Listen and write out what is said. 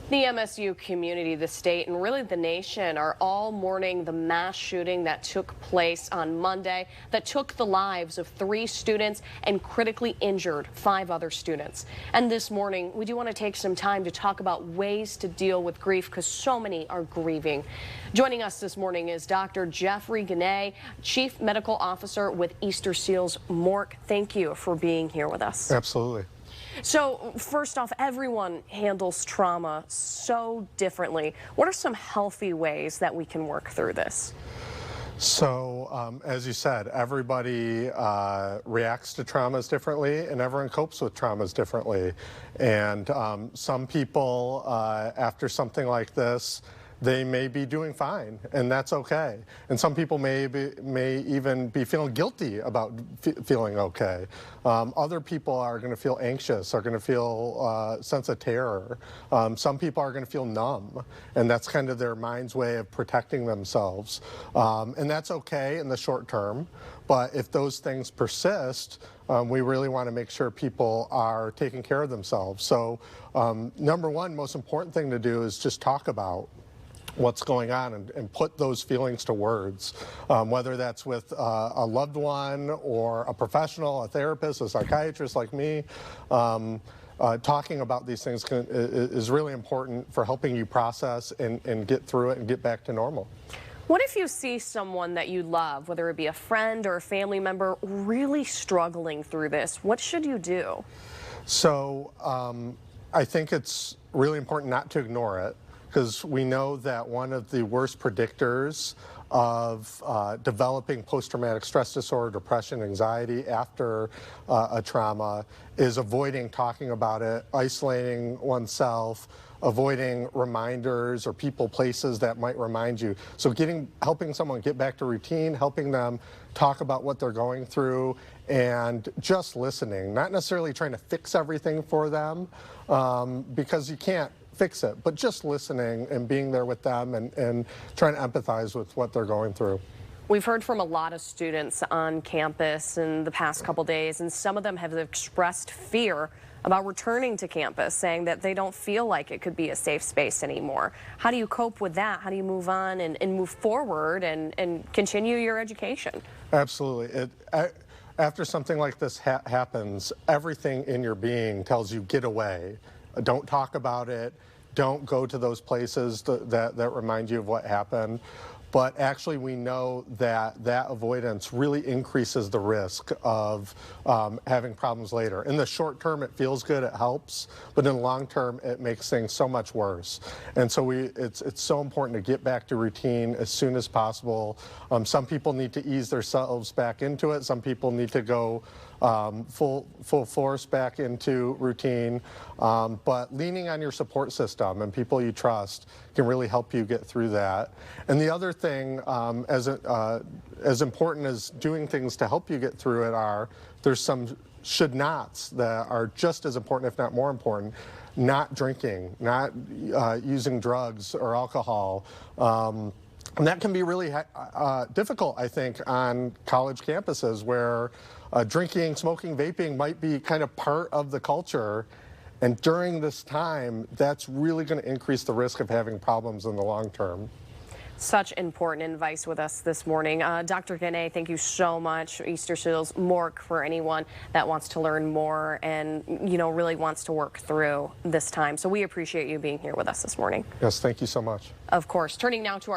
The MSU community, the state, and really the nation are all mourning the mass shooting that took place on Monday that took the lives of 3 students and critically injured 5 other students. And this morning, we do want to take some time to talk about ways to deal with grief because so many are grieving. Joining us this morning is Dr. Jeffrey Guina, Chief Medical Officer with Easterseals MORC. Thank you for being here with us. Absolutely. So first off, everyone handles trauma so differently. What are some healthy ways that we can work through this? So, as you said, everybody reacts to traumas differently, and everyone copes with traumas differently. And some people, after something like this, they may be doing fine, and that's okay. And some people may even be feeling guilty about feeling okay. Other people are going to feel anxious, are going to feel a sense of terror. Some people are going to feel numb, and that's kind of their mind's way of protecting themselves. And that's okay in the short term, but if those things persist, we really want to make sure people are taking care of themselves. So number one, most important thing to do is just talk about what's going on and put those feelings to words, whether that's with a loved one or a professional, a therapist, a psychiatrist like me. Talking about these things is really important for helping you process and get through it and get back to normal. What if you see someone that you love, whether it be a friend or a family member, really struggling through this? What should you do? So I think it's really important not to ignore it, because we know that one of the worst predictors of developing post-traumatic stress disorder, depression, anxiety after a trauma is avoiding talking about it, isolating oneself, avoiding reminders or people, places that might remind you. So helping someone get back to routine, helping them talk about what they're going through, and just listening, not necessarily trying to fix everything for them, because you can't fix it, but just listening and being there with them and trying to empathize with what they're going through. We've heard from a lot of students on campus in the past couple days, and some of them have expressed fear about returning to campus, saying that they don't feel like it could be a safe space anymore. How do you cope with that? How do you move on and move forward and continue your education? Absolutely. After something like this happens, everything in your being tells you get away. Don't talk about it. Don't go to those places that remind you of what happened. But actually, we know that avoidance really increases the risk of having problems later. In the short term, it feels good, it helps, but in the long term, it makes things so much worse. And so it's so important to get back to routine as soon as possible. Some people need to ease themselves back into it. Some people need to go full force back into routine. But leaning on your support system and people you trust can really help you get through that. And the other thing, as important as doing things to help you get through it, there's some should nots that are just as important, if not more important. Not drinking, not using drugs or alcohol. And that can be really difficult, I think, on college campuses where drinking, smoking, vaping might be kind of part of the culture. And during this time, that's really going to increase the risk of having problems in the long term. Such important advice with us this morning. Dr. Guina, thank you so much. Easterseals MORC, for anyone that wants to learn more and, really wants to work through this time. So we appreciate you being here with us this morning. Yes, thank you so much. Of course. Turning now to our